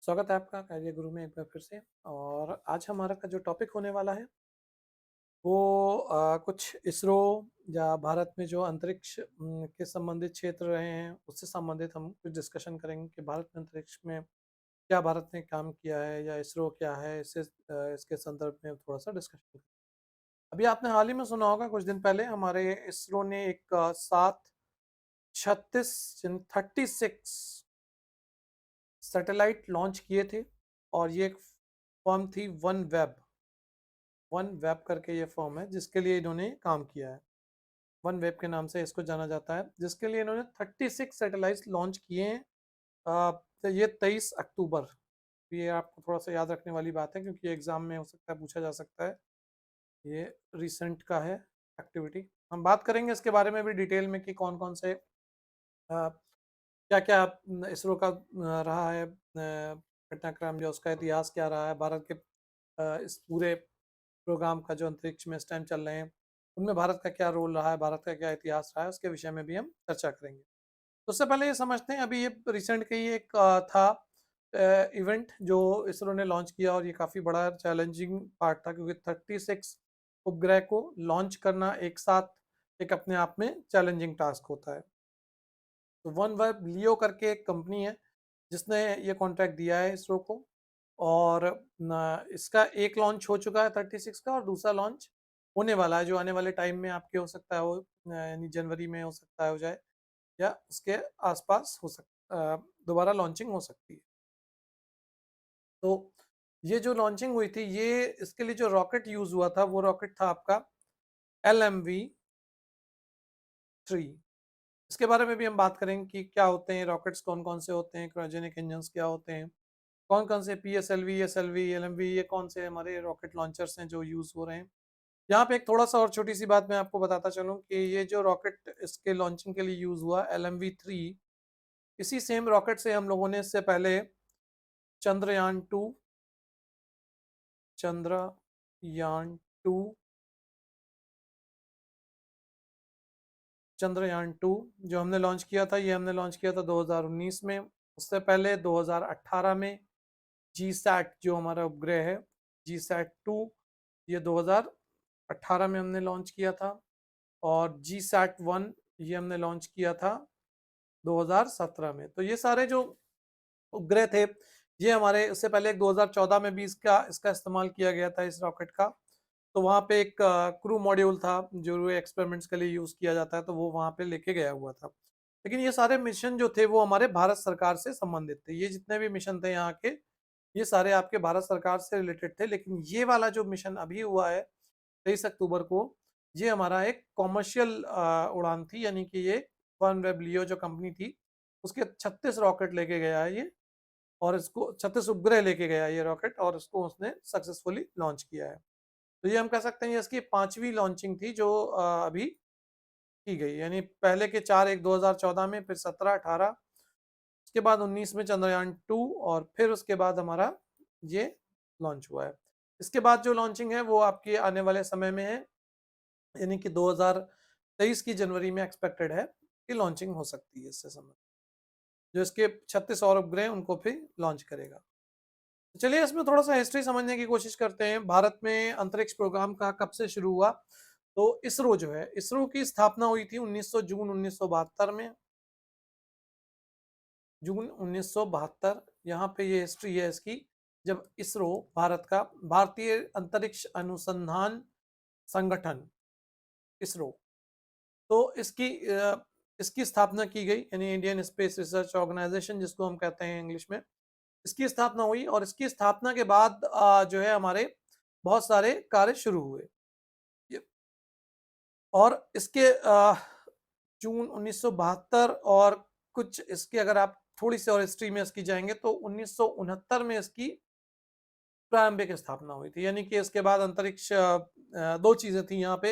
स्वागत है आपका कार्य गुरु में एक बार फिर से। और आज हमारा का जो टॉपिक होने वाला है वो कुछ इसरो या भारत में जो अंतरिक्ष के संबंधित क्षेत्र रहे हैं उससे संबंधित हम कुछ डिस्कशन करेंगे कि भारत में अंतरिक्ष में क्या भारत ने काम किया है या इसरो क्या है, इसके संदर्भ में थोड़ा सा डिस्कशन। अभी आपने हाल ही में सुना होगा, कुछ दिन पहले हमारे इसरो ने एक 36 सैटेलाइट लॉन्च किए थे। और ये एक फर्म थी वन वेब करके ये फर्म है जिसके लिए इन्होंने काम किया है। वन वेब के नाम से इसको जाना जाता है, जिसके लिए इन्होंने 36 सैटेलाइट लॉन्च किए हैं। तो ये 23 अक्टूबर, ये आपको थोड़ा सा याद रखने वाली बात है क्योंकि एग्जाम में हो सकता है, पूछा जा सकता है। ये रिसेंट का है एक्टिविटी। हम बात करेंगे इसके बारे में भी डिटेल में कि कौन कौन से क्या क्या इसरो का रहा है घटनाक्रम, या उसका इतिहास क्या रहा है, भारत के इस पूरे प्रोग्राम का जो अंतरिक्ष में इस टाइम चल रहे हैं उनमें भारत का क्या रोल रहा है, भारत का क्या इतिहास रहा है, उसके विषय में भी हम चर्चा करेंगे। तो उससे पहले ये समझते हैं, अभी ये रिसेंट का ही एक था इवेंट जो इसरो ने लॉन्च किया, और ये काफ़ी बड़ा चैलेंजिंग पार्ट था क्योंकि 36 उपग्रह को लॉन्च करना एक साथ एक अपने आप में चैलेंजिंग टास्क होता है। तो वन वेब लियो करके एक कंपनी है जिसने ये कॉन्ट्रैक्ट दिया है इसरो को। और इसका एक लॉन्च हो चुका है 36 का, और दूसरा लॉन्च होने वाला है जो आने वाले टाइम में आपके हो सकता है वो यानी जनवरी में हो सकता है हो जाए, या उसके आसपास हो सकता दोबारा लॉन्चिंग हो सकती है। तो ये जो लॉन्चिंग हुई थी, ये इसके लिए जो रॉकेट यूज हुआ था वो रॉकेट था आपका LMV-3। इसके बारे में भी हम बात करेंगे कि क्या होते हैं रॉकेट्स, कौन कौन से होते हैं, क्रायोजेनिक इंजन्स क्या होते हैं, कौन कौन से PSLV, SLV, LMV, ये कौन से हमारे रॉकेट लॉन्चर्स हैं जो यूज हो रहे हैं। यहाँ पे एक थोड़ा सा और छोटी सी बात मैं आपको बताता चलूँ कि ये जो रॉकेट इसके लॉन्चिंग के लिए यूज हुआ LMV-3, इसी सेम रॉकेट से हम लोगों ने इससे पहले चंद्रयान 2 चंद्रयान 2 चंद्रयान 2 जो हमने लॉन्च किया था, ये हमने लॉन्च किया था 2019 में। उससे पहले 2018 में GSAT जो हमारा उपग्रह है, GSAT-2, ये 2018 में हमने लॉन्च किया था। और GSAT-1 ये हमने लॉन्च किया था 2017 में। तो ये सारे जो उपग्रह थे, ये हमारे, उससे पहले 2014 में भी इसका इसका इस्तेमाल किया गया था इस रॉकेट का। तो वहाँ पे एक क्रू मॉड्यूल था जो एक्सपेरिमेंट्स के लिए यूज किया जाता है, तो वो वहाँ पे लेके गया हुआ था। लेकिन ये सारे मिशन जो थे वो हमारे भारत सरकार से संबंधित थे। ये जितने भी मिशन थे यहाँ के, ये सारे आपके भारत सरकार से रिलेटेड थे। लेकिन ये वाला जो मिशन अभी हुआ है 23 अक्टूबर को, ये हमारा एक कॉमर्शियल उड़ान थी, यानी कि ये वन वेब लियो जो कंपनी थी उसके 36 रॉकेट लेके गया है ये, और इसको 36 उपग्रह लेके गया ये रॉकेट, और इसको उसने सक्सेसफुली लॉन्च किया है। तो ये हम कह सकते हैं ये इसकी 5वीं लॉन्चिंग थी जो अभी की गई। यानी पहले के 4, एक 2014 में, फिर 17, 18, उसके बाद 19 में चंद्रयान 2, और फिर उसके बाद हमारा ये लॉन्च हुआ है। इसके बाद जो लॉन्चिंग है वो आपकी आने वाले समय में है, यानी कि 2023 की जनवरी में एक्सपेक्टेड है कि लॉन्चिंग हो सकती है इससे समय। जो इसके 36 और उपग्रह उनको फिर लॉन्च करेगा। तो चलिए इसमें थोड़ा सा हिस्ट्री समझने की कोशिश करते हैं। भारत में अंतरिक्ष प्रोग्राम का कब से शुरू हुआ? तो इसरो जो है, इसरो की स्थापना हुई थी जून 1972 में। जून 1972, यहाँ पे ये हिस्ट्री है इसकी, जब इसरो, भारत का भारतीय अंतरिक्ष अनुसंधान संगठन, इसरो, तो इसकी स्थापना की गई, यानी इंडियन स्पेस रिसर्च ऑर्गेनाइजेशन जिसको हम कहते हैं इंग्लिश में। इसकी स्थापना हुई, और इसकी स्थापना के बाद जो है हमारे बहुत सारे कार्य शुरू हुए। और इसके जून 1972, और कुछ इसके अगर आप थोड़ी सी और हिस्ट्री में इसकी जाएंगे तो 1969 में इसकी प्रारंभिक स्थापना हुई थी। यानी कि इसके बाद अंतरिक्ष दो चीजें थी यहाँ पे,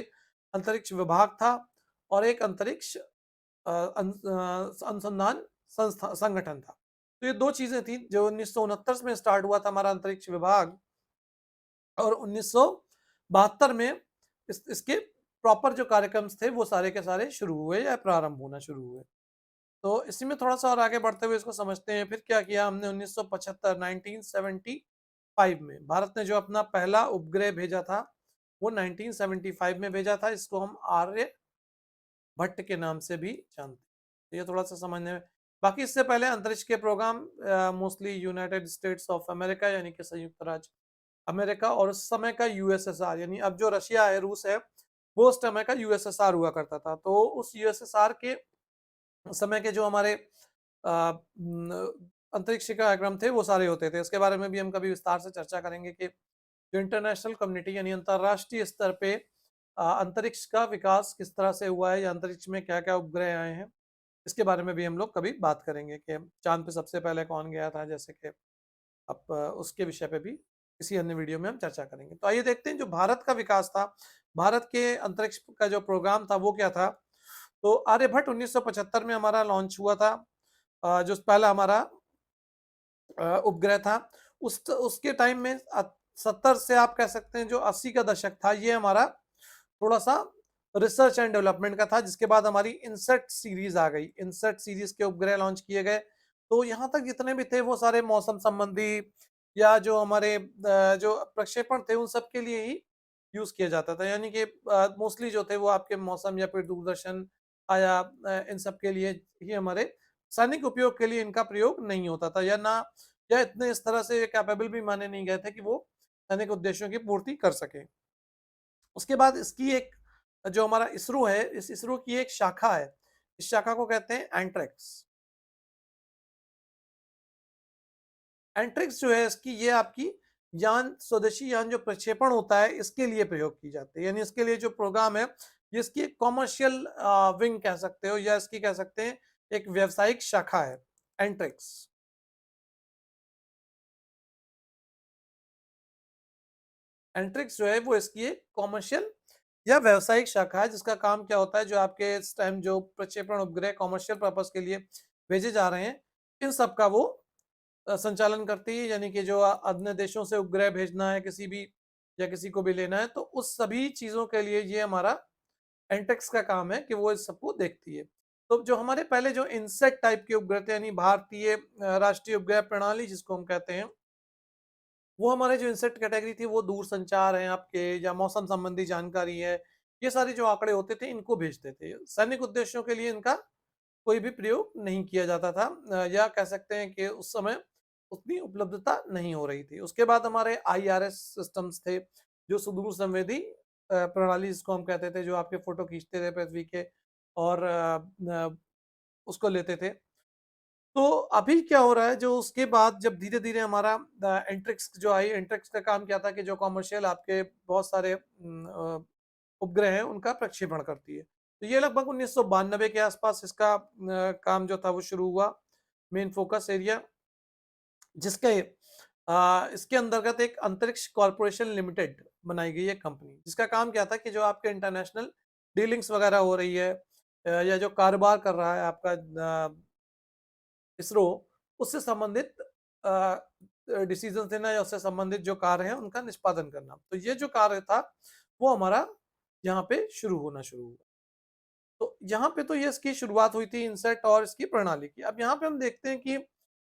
अंतरिक्ष विभाग था और एक अंतरिक्ष अनुसंधान संस्था संगठन था। तो ये दो चीजें थी जो 1969 में स्टार्ट हुआ था हमारा अंतरिक्ष विभाग, और 1972 में इसके प्रॉपर जो कार्यक्रम थे वो सारे के सारे शुरू हुए या प्रारंभ होना शुरू हुए। तो इसी में थोड़ा सा और आगे बढ़ते हुए इसको समझते हैं। फिर क्या किया हमने 1975 1975 में भारत ने जो अपना पहला उपग्रह भेजा था वो 1975 में भेजा था। इसको हम आर्य भट्ट के नाम से भी जानते हैं। तो ये थोड़ा सा समझने में, बाकी इससे पहले अंतरिक्ष के programme mostly United States of America यानी कि संयुक्त राज्य अमेरिका और उस समय का यूएसएसआर यानी अब जो रशिया है, रूस है, वो उस समय का यूएसएसआर हुआ करता था। तो उस यूएसएसआर के समय के जो हमारे अंतरिक्ष कार्यक्रम थे वो सारे होते थे। इसके बारे में भी हम कभी विस्तार से चर्चा करेंगे कि जो इंटरनेशनल कम्युनिटी यानी अंतरराष्ट्रीय स्तर पे अंतरिक्ष का विकास किस तरह से हुआ है या अंतरिक्ष में क्या क्या उपग्रह आए हैं, इसके बारे में भी हम लोग कभी बात करेंगे कि चांद पे सबसे पहले कौन गया था, जैसे कि अब उसके विषय पे भी किसी अन्य वीडियो में हम चर्चा करेंगे। तो आइए देखते हैं जो भारत का विकास था, भारत के अंतरिक्ष का जो प्रोग्राम था वो क्या था। तो आर्यभट्ट 1975 में हमारा लॉन्च हुआ था। जो पहला हमारा उपग्रह था उसके टाइम में 70 से आप कह सकते हैं जो 80 का दशक था, ये हमारा थोड़ा सा रिसर्च एंड डेवलपमेंट का था। जिसके बाद हमारी इनसेट सीरीज आ गई, इनसेट सीरीज के उपग्रह लॉन्च किए गए। तो यहाँ तक जितने भी थे वो सारे मौसम संबंधी या जो हमारे जो प्रक्षेपण थे उन सब के लिए ही यूज किया जाता था। यानी कि मोस्टली जो थे वो आपके मौसम या फिर दूरदर्शन या इन सब के लिए ही, हमारे सैनिक उपयोग के लिए इनका प्रयोग नहीं होता था, या ना या इतने इस तरह से कैपेबल भी माने नहीं गए थे कि वो सैनिक उद्देश्यों की पूर्ति कर सके। उसके बाद इसकी एक जो हमारा इसरो है, इस इसरो की एक शाखा है, इस शाखा को कहते हैं एंट्रिक्स। एंट्रिक्स जो है इसकी, ये आपकी यान, स्वदेशी यान जो प्रक्षेपण होता है इसके लिए प्रयोग की जाती है। यानी इसके लिए जो प्रोग्राम है ये इसकी एक कॉमर्शियल विंग कह सकते हो, या इसकी कह सकते हैं एक व्यवसायिक शाखा है एंट्रिक्स। एंट्रिक्स जो है वो इसकी एक कॉमर्शियल या व्यावसायिक शाखा है, जिसका काम क्या होता है, जो आपके इस टाइम जो प्रक्षेपण उपग्रह कॉमर्शियल पर्पस के लिए भेजे जा रहे हैं इन सब का वो संचालन करती है। यानी कि जो अन्य देशों से उपग्रह भेजना है किसी भी, या किसी को भी लेना है, तो उस सभी चीजों के लिए ये हमारा एंटेक्स का काम है कि वो इस सबको देखती है। तो जो हमारे पहले जो इंसेट टाइप के उपग्रह थे, यानी भारतीय राष्ट्रीय उपग्रह प्रणाली जिसको हम कहते हैं, वो हमारे जो इंसेट कैटेगरी थी वो दूर संचार है आपके, या मौसम संबंधी जानकारी है, ये सारे जो आंकड़े होते थे इनको भेजते थे। सैनिक उद्देश्यों के लिए इनका कोई भी प्रयोग नहीं किया जाता था, या कह सकते हैं कि उस समय उतनी उपलब्धता नहीं हो रही थी। उसके बाद हमारे आईआरएस सिस्टम्स थे, जो सुदूर संवेदी प्रणाली जिसको हम कहते थे, जो आपके फोटो खींचते थे पृथ्वी के और उसको लेते थे। तो अभी क्या हो रहा है, जो उसके बाद जब धीरे धीरे हमारा एंट्रिक्स जो आई, एंट्रिक्स का काम क्या था कि जो कॉमर्शियल आपके बहुत सारे उपग्रह हैं उनका प्रक्षेपण करती है। तो ये लगभग 1992 के आसपास इसका काम जो था वो शुरू हुआ, मेन फोकस एरिया, जिसके इसके अंतर्गत एक अंतरिक्ष कॉरपोरेशन लिमिटेड बनाई गई है कंपनी, जिसका काम क्या था कि जो आपके इंटरनेशनल डीलिंग्स वगैरह हो रही है या जो कारोबार कर रहा है आपका इसरो, उससे संबंधित डिसीजन लेना या उससे संबंधित जो कार्य है उनका निष्पादन करना। तो ये जो कार्य था वो हमारा यहाँ पे शुरू होना शुरू हुआ। तो यहाँ पे तो ये इसकी शुरुआत हुई थी इनसेट और इसकी प्रणाली की। अब यहाँ पे हम देखते हैं कि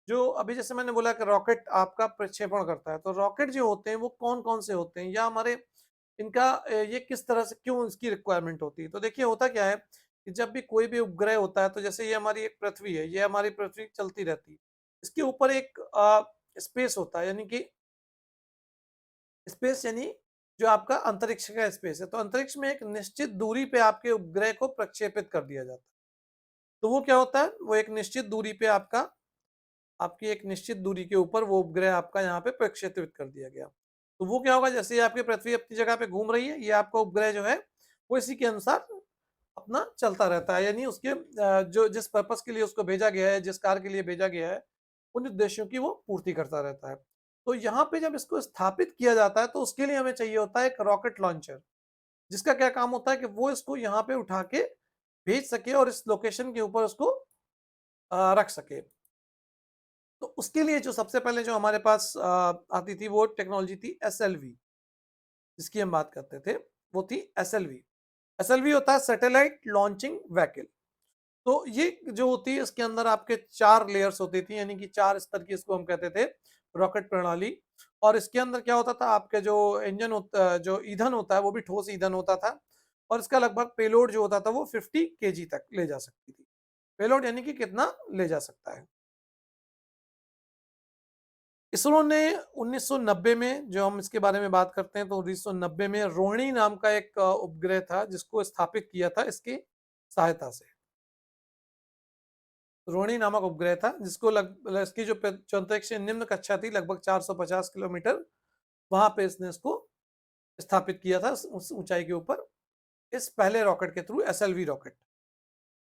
जो अभी जैसे मैंने बोला कि रॉकेट आपका प्रक्षेपण करता है, तो रॉकेट जो होते हैं वो कौन कौन से होते हैं, या हमारे इनका ये किस तरह से क्यों इसकी रिक्वायरमेंट होती है। तो देखिए होता क्या है कि जब भी कोई भी उपग्रह होता है, तो जैसे ये हमारी एक पृथ्वी है, ये हमारी पृथ्वी चलती रहती है, इसके ऊपर एक स्पेस होता है, यानी कि स्पेस यानी जो आपका अंतरिक्ष का स्पेस है। तो अंतरिक्ष में एक निश्चित दूरी पे आपके उपग्रह को प्रक्षेपित कर दिया जाता है। तो वो क्या होता है, वो एक निश्चित दूरी पे आपकी एक निश्चित दूरी के ऊपर वो उपग्रह आपका यहाँ पे प्रक्षेपित कर दिया गया। तो वो क्या होगा, जैसे आपकी पृथ्वी अपनी जगह पे घूम रही है, ये आपका उपग्रह जो है वो इसी के अनुसार अपना चलता रहता है। यानी उसके जो जिस पर्पस के लिए उसको भेजा गया है, जिस कार्य के लिए भेजा गया है, उन उद्देश्यों की वो पूर्ति करता रहता है। तो यहाँ पे जब इसको स्थापित किया जाता है, तो उसके लिए हमें चाहिए होता है एक रॉकेट लॉन्चर, जिसका क्या काम होता है कि वो इसको यहाँ पे उठा के भेज सके और इस लोकेशन के ऊपर उसको रख सके। तो उसके लिए जो सबसे पहले जो हमारे पास आती थी वो टेक्नोलॉजी थी एसएलवी, जिसकी हम बात करते थे, वो थी एसएलवी। एसएलवी होता है सैटेलाइट लॉन्चिंग व्हीकल। तो ये जो होती है इसके अंदर आपके 4 लेयर्स होती थी, यानी कि 4 स्तर की इसको हम कहते थे रॉकेट प्रणाली। और इसके अंदर क्या होता था, आपके जो इंजन होता जो ईंधन होता है वो भी ठोस ईंधन होता था, और इसका लगभग पेलोड जो होता था वो 50 केजी तक ले जा सकती थी। पेलोड यानी कि कितना ले जा सकता है। इसरो ने 1990 में, जो हम इसके बारे में बात करते हैं, तो 1990 में रोहिणी नाम का एक उपग्रह था जिसको स्थापित किया था इसकी सहायता से। रोहिणी नामक उपग्रह था जिसको इसकी जो अंतरिक्ष निम्न कक्षा थी लगभग 450 किलोमीटर, वहां पे इसने इसको स्थापित किया था उस ऊंचाई के ऊपर, इस पहले रॉकेट के थ्रू, एसएलवी रॉकेट।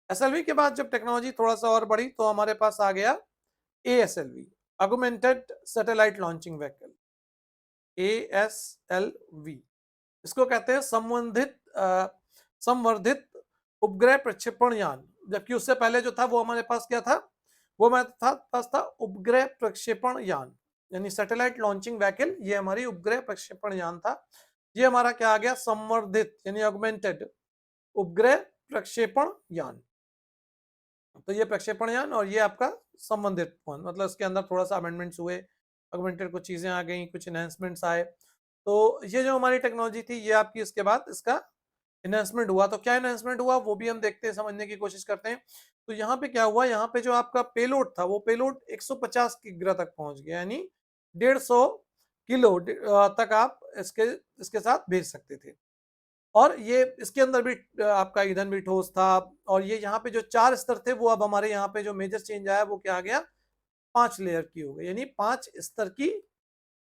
एसएलवी के बाद जब टेक्नोलॉजी थोड़ा सा और बढ़ी तो हमारे पास आ गया ASLV, augmented satellite launching vehicle, ASLV. इसको कहते हैं संवर्धित उपग्रह प्रक्षेपण यान। जबकि उससे पहले जो था वो हमारे पास क्या था, वो हमारे पास था उपग्रह प्रक्षेपण यान, यानी सैटेलाइट लॉन्चिंग व्हीकल। ये हमारी उपग्रह प्रक्षेपण यान था। ये हमारा क्या आ गया, संवर्धित यानी ऑगमेंटेड उपग्रह प्रक्षेपण यान। तो ये प्रक्षेपण यान और ये आपका संबंधित फोन, मतलब इसके अंदर थोड़ा सा अमेंडमेंट्स हुए, ऑगमेंटेड कुछ चीजें आ गई, कुछ एनहेंसमेंट्स आए। तो ये जो हमारी टेक्नोलॉजी थी ये आपकी, इसके बाद इसका एनहेंसमेंट हुआ। तो क्या एनहेंसमेंट हुआ वो भी हम देखते हैं, समझने की कोशिश करते हैं। तो यहाँ पे क्या हुआ, यहाँ पे जो आपका पेलोड था वो पेलोड 150 किग्रा तक पहुंच गया, यानी 150 किलो तक आप इसके इसके साथ भेज सकते थे। और ये इसके अंदर भी आपका ईंधन भी ठोस था। और ये यहाँ पे जो 4 स्तर थे वो अब हमारे यहाँ पे जो मेजर चेंज आया वो क्या आ गया, 5 लेयर की हो गई, यानी 5 स्तर की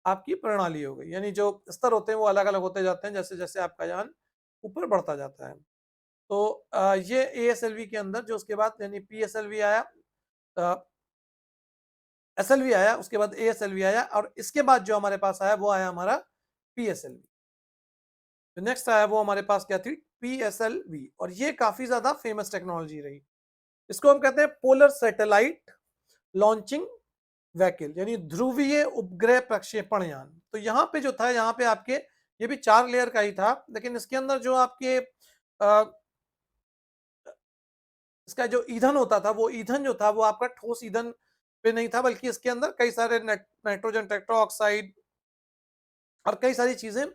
आपकी प्रणाली हो गई। यानी जो स्तर होते हैं वो अलग अलग होते जाते हैं जैसे जैसे आपका यान ऊपर बढ़ता जाता है। तो ये एएसएलवी के अंदर जो उसके बाद यानी पीएसएलवी आया, एसएलवी आया, उसके बाद एएसएलवी आया, और इसके बाद जो हमारे पास आया वो आया हमारा पीएसएलवी। तो नेक्स्ट आया वो हमारे पास क्या थी, पीएसएलवी। और ये काफी ज्यादा फेमस टेक्नोलॉजी रही। इसको हम कहते हैं पोलर सैटेलाइट लॉन्चिंग व्हीकल, यानी ध्रुवीय उपग्रह प्रक्षेपण यान। तो यहाँ पे जो था, यहाँ पे आपके ये भी 4 लेयर का ही था, लेकिन इसके अंदर जो आपके इसका जो ईंधन होता था, वो ईंधन जो था वो आपका ठोस ईंधन पे नहीं था, बल्कि इसके अंदर कई सारे नाइट्रोजन टेट्राऑक्साइड और कई सारी चीजें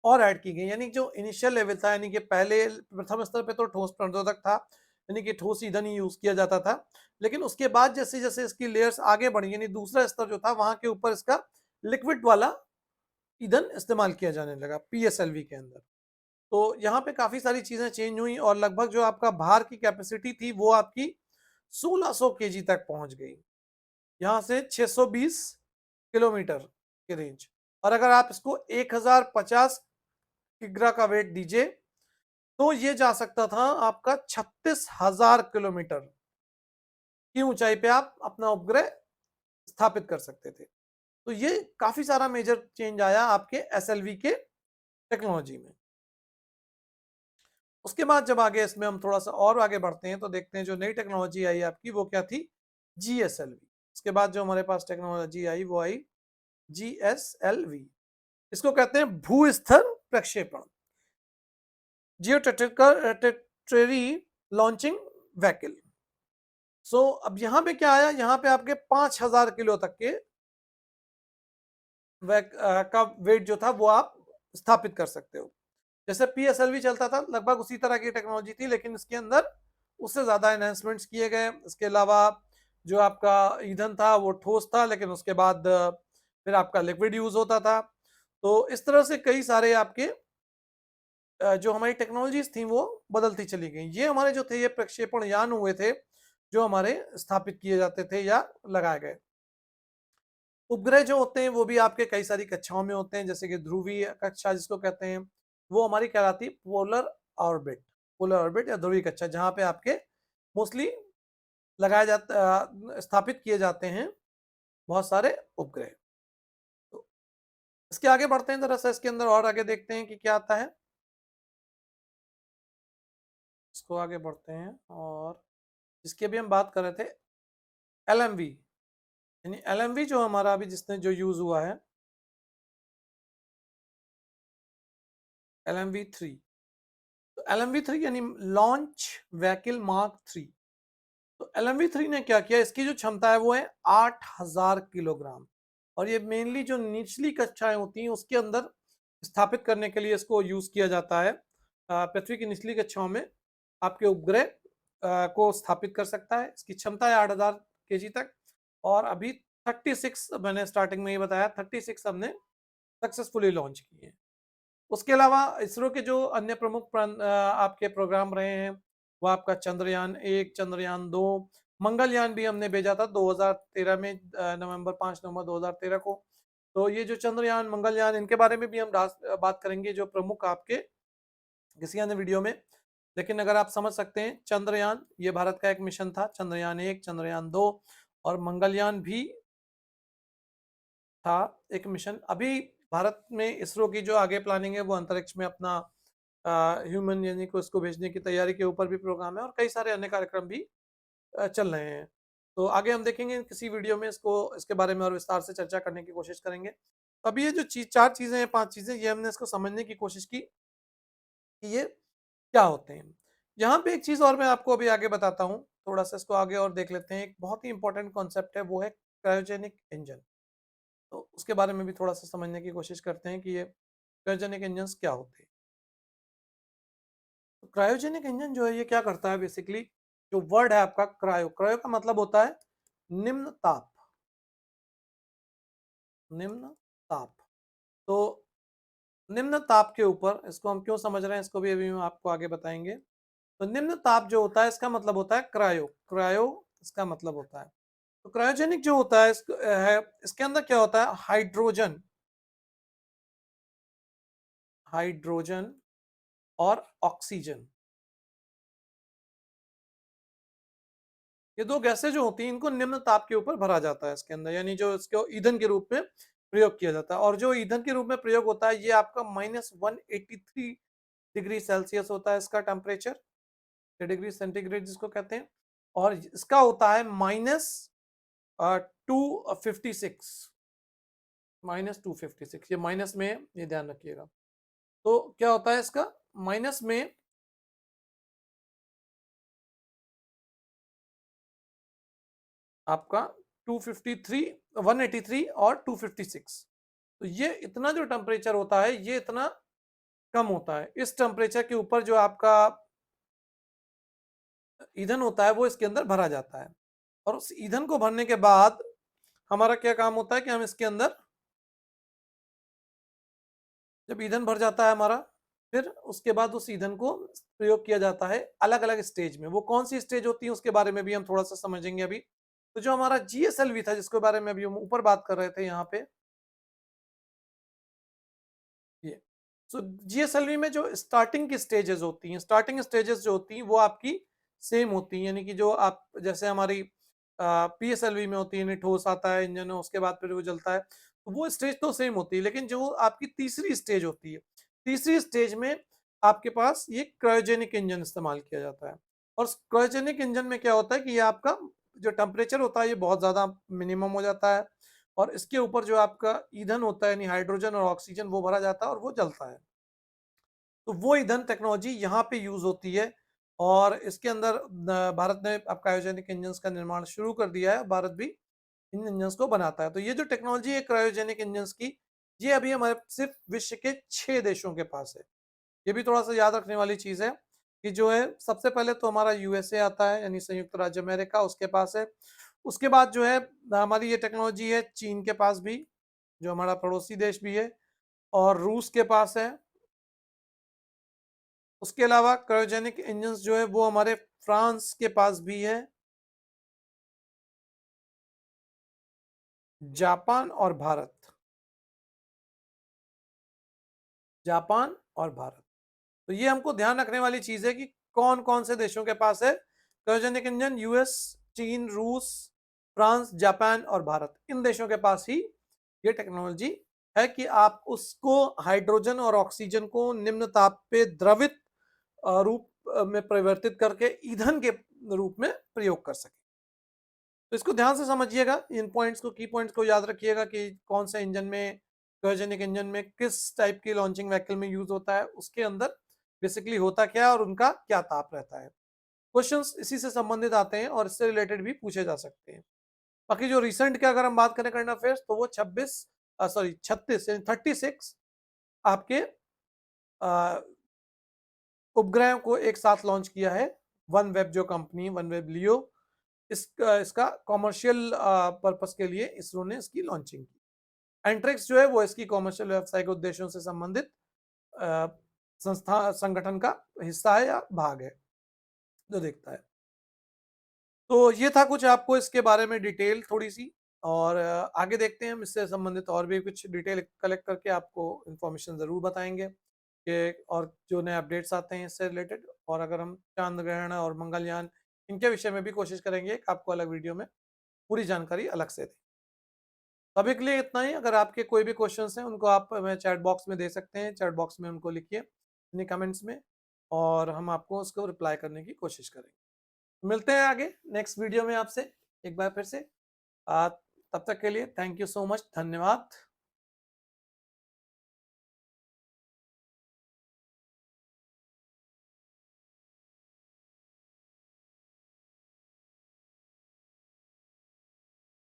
और ऐड की गई। यानी जो इनिशियल लेवल था, यानी कि पहले प्रथम स्तर पे तो ठोस प्रशोधक था, यानी कि ठोस ईंधन ही यूज किया जाता था। लेकिन उसके बाद जैसे जैसे इसकी लेयर्स आगे बढ़ी, यानी दूसरा स्तर जो था वहां के ऊपर इसका लिक्विड वाला ईंधन इस्तेमाल किया जाने लगा पीएसएलवी के अंदर। तो यहाँ पे काफी सारी चीजें चेंज हुई, और लगभग जो आपका भार की कैपेसिटी थी वो आपकी 1600 केजी तक पहुंच गई, यहाँ से 620 किलोमीटर के रेंज। और अगर आप इसको 1050 किग्रा का वेट दीजिए तो ये जा सकता था आपका 36,000 किलोमीटर की ऊंचाई पे आप अपना उपग्रह स्थापित कर सकते थे। तो ये काफी सारा मेजर चेंज आया आपके एसएलवी के टेक्नोलॉजी में। उसके बाद जब आगे इसमें हम थोड़ा सा और आगे बढ़ते हैं तो देखते हैं जो नई टेक्नोलॉजी आई आपकी वो क्या थी, जीएसएलवी। उसके बाद जो हमारे पास टेक्नोलॉजी आई वो आई जीएसएलवी। इसको कहते हैं भूस्तर प्रक्षेपण, जियोटेटरी लॉन्चिंग व्हीकल। सो अब यहाँ पे क्या आया, यहाँ पे आपके 5000 किलो तक के का वेट जो था वो आप स्थापित कर सकते हो। जैसे पीएसएलवी चलता था लगभग उसी तरह की टेक्नोलॉजी थी, लेकिन इसके अंदर उससे ज्यादा एनहेंसमेंट्स किए गए। इसके अलावा जो आपका ईंधन था वो ठोस था, लेकिन उसके बाद फिर आपका लिक्विड यूज होता था। तो इस तरह से कई सारे आपके जो हमारी टेक्नोलॉजीज थी वो बदलती चली गई। ये हमारे जो थे ये प्रक्षेपण यान हुए थे जो हमारे स्थापित किए जाते थे या लगाए गए। उपग्रह जो होते हैं वो भी आपके कई सारी कक्षाओं में होते हैं, जैसे कि ध्रुवीय कक्षा जिसको कहते हैं, वो हमारी कहलाती पोलर ऑर्बिट। पोलर ऑर्बिट या ध्रुवीय कक्षा, जहां पे आपके मोस्टली लगाए जाते स्थापित किए जाते हैं बहुत सारे उपग्रह। तो इसके आगे बढ़ते हैं, जरा सा इसके अंदर और आगे देखते हैं कि क्या आता है। इसको आगे बढ़ते हैं, और इसकी अभी हम बात कर रहे थे एलएमवी, यानी एलएमवी जो हमारा अभी जिसने जो यूज हुआ है, LMV3। तो LMV3 यानी लॉन्च व्हीकल मार्क 3। LMV3 ने क्या किया, इसकी जो क्षमता है वो है 8000 किलोग्राम, और ये मेनली जो निचली कक्षाएं होती हैं उसके अंदर स्थापित करने के लिए इसको यूज किया जाता है। पृथ्वी की निचली कक्षाओं में आपके उपग्रह को स्थापित कर सकता है। इसकी क्षमता है 8000 केजी तक, और अभी 36, मैंने स्टार्टिंग में ही बताया, 36 हमने सक्सेसफुली लॉन्च किए हैं। उसके अलावा इसरो के जो अन्य प्रमुख आपके प्रोग्राम रहे हैं वो आपका चंद्रयान 1, चंद्रयान 2, मंगलयान भी हमने भेजा था 2013 में, नवंबर 5 नवंबर 2013 को। तो ये जो चंद्रयान, मंगलयान, इनके बारे में भी हम बात करेंगे, जो प्रमुख आपके किसी अन्य वीडियो में। लेकिन अगर आप समझ सकते हैं, चंद्रयान ये भारत का एक मिशन था, चंद्रयान 1, चंद्रयान 2, और मंगलयान भी था एक मिशन। अभी भारत में इसरो की जो आगे प्लानिंग है वो अंतरिक्ष में अपना ह्यूमन यानी को इसको भेजने की तैयारी के ऊपर भी प्रोग्राम है, और कई सारे अन्य कार्यक्रम भी चल रहे हैं। तो आगे हम देखेंगे किसी वीडियो में इसको, इसके बारे में और विस्तार से चर्चा करने की कोशिश करेंगे। अभी ये जो चार चीजें हैं, 5 चीजें, ये हमने इसको समझने की कोशिश की कि ये क्या होते हैं। यहाँ पे एक चीज और मैं आपको अभी आगे बताता हूँ, थोड़ा सा इसको आगे और देख लेते हैं। एक बहुत ही इंपॉर्टेंट कॉन्सेप्ट है, वो है क्रायोजेनिक इंजन। तो उसके बारे में भी थोड़ा सा समझने की कोशिश करते हैं कि ये क्रायोजेनिक इंजन क्या होते हैं। तो क्रायोजेनिक इंजन जो है ये क्या करता है, बेसिकली जो वर्ड है आपका क्रायो, क्रायो का मतलब होता है निम्न ताप, निम्न ताप। तो निम्न ताप के ऊपर, इसको हम क्यों समझ रहे हैं इसको भी अभी हम आपको आगे बताएंगे। तो निम्न ताप जो होता है इसका मतलब होता है क्रायो, क्रायो इसका मतलब होता है। तो क्रायोजेनिक जो होता है, इसके अंदर क्या होता है, हाइड्रोजन, हाइड्रोजन और ऑक्सीजन, ये दो गैसें जो होती हैं इनको निम्न ताप के ऊपर भरा जाता है इसके अंदर, यानी जो इसको ईंधन के रूप में प्रयोग किया जाता है। और जो ईंधन के रूप में प्रयोग होता है ये आपका -183 डिग्री सेल्सियस होता है इसका टेम्परेचर, डिग्री सेंटीग्रेड जिसको कहते हैं। और इसका होता है -256, -256, ये माइनस में है, ये ध्यान रखिएगा। तो क्या होता है इसका, माइनस में आपका 253, 183 और 256। तो ये इतना जो टेम्परेचर होता है ये इतना कम होता है। इस टेम्परेचर के ऊपर जो आपका ईंधन होता है वो इसके अंदर भरा जाता है, और उस ईंधन को भरने के बाद हमारा क्या काम होता है कि हम इसके अंदर, जब ईंधन भर जाता है हमारा, फिर उसके बाद उस ईंधन को प्रयोग किया जाता है अलग अलग स्टेज में। वो कौन सी स्टेज होती है उसके बारे में भी हम थोड़ा सा समझेंगे अभी। तो जो हमारा GSLV था जिसके बारे में अभी हम ऊपर बात कर रहे थे यहाँ पे, ये सो GSLV में जो स्टार्टिंग की स्टेजेस होती हैं, स्टार्टिंग स्टेजेस जो होती हैं वो आपकी सेम होती हैं, यानी कि जो आप जैसे हमारी PSLV में होती है, यानी ठोस आता है इंजन, उसके बाद फिर वो जलता है, तो वो स्टेज तो सेम होती है। लेकिन जो आपकी तीसरी स्टेज होती है, तीसरी स्टेज में आपके पास ये क्रायोजेनिक इंजन इस्तेमाल किया जाता है। और क्रायोजेनिक इंजन में क्या होता है कि ये आपका जो टेम्परेचर होता है ये बहुत ज़्यादा मिनिमम हो जाता है, और इसके ऊपर जो आपका ईंधन होता है यानी हाइड्रोजन और ऑक्सीजन वो भरा जाता है और वो जलता है। तो वो ईंधन टेक्नोलॉजी यहाँ पे यूज होती है, और इसके अंदर भारत ने अब क्रायोजेनिक इंजन का निर्माण शुरू कर दिया है। भारत भी इन इंजन को बनाता है। तो ये जो टेक्नोलॉजी है क्रायोजेनिक इंजन की, ये अभी हमारे सिर्फ विश्व के 6 देशों के पास है। ये भी थोड़ा सा याद रखने वाली चीज है कि जो है सबसे पहले तो हमारा USA आता है, यानी संयुक्त राज्य अमेरिका, उसके पास है। उसके बाद जो है हमारी ये टेक्नोलॉजी है चीन के पास भी, जो हमारा पड़ोसी देश भी है, और रूस के पास है। उसके अलावा क्रायोजेनिक इंजन जो है वो हमारे फ्रांस के पास भी है, जापान और भारत, जापान और भारत। तो ये हमको ध्यान रखने वाली चीज है कि कौन कौन से देशों के पास है क्रायोजेनिक इंजन। US, चीन, रूस, फ्रांस, जापान और भारत, इन देशों के पास ही ये टेक्नोलॉजी है कि आप उसको हाइड्रोजन और ऑक्सीजन को निम्न ताप पे द्रवित रूप में परिवर्तित करके ईंधन के रूप में प्रयोग कर सके। तो इसको ध्यान से समझिएगा, इन पॉइंट्स को, की पॉइंट्स को याद रखिएगा कि कौन से इंजन में, क्रायोजेनिक इंजन में किस टाइप की लॉन्चिंग व्हीकल में यूज होता है, उसके अंदर बेसिकली होता क्या है और उनका क्या ताप रहता है। क्वेश्चंस इसी से संबंधित आते हैं और इससे रिलेटेड भी पूछे जा सकते हैं। बाकी जो रिसेंट की अगर हम बात करें करंट अफेयर्स, तो वो 36 आपके उपग्रह को एक साथ लॉन्च किया है। वन वेब जो कंपनी, वन वेब लियो, इसका कॉमर्शियल पर्पस के लिए इसरो ने इसकी लॉन्चिंग की। एंट्रिक्स जो है वो इसकी कॉमर्शियल व्यवसाय के उद्देश्यों से संबंधित संस्था संगठन का हिस्सा है या भाग है जो देखता है। तो ये था कुछ आपको इसके बारे में डिटेल थोड़ी सी, और आगे देखते हैं हम इससे संबंधित और भी कुछ डिटेल कलेक्ट करके आपको इन्फॉर्मेशन ज़रूर बताएंगे कि और जो नए अपडेट्स आते हैं इससे रिलेटेड। और अगर हम चांद्र ग्रहण और मंगलयान इनके विषय में भी कोशिश करेंगे कि आपको अलग वीडियो में पूरी जानकारी अलग से दें। अभी के लिए इतना ही। अगर आपके कोई भी क्वेश्चंस हैं उनको आप हमें चैट बॉक्स में दे सकते हैं, चैट बॉक्स में उनको लिखिए अपने कमेंट्स में, और हम आपको उसको रिप्लाई करने की कोशिश करेंगे। मिलते हैं आगे नेक्स्ट वीडियो में आपसे एक बार फिर से। तब तक के लिए थैंक यू सो मच, धन्यवाद।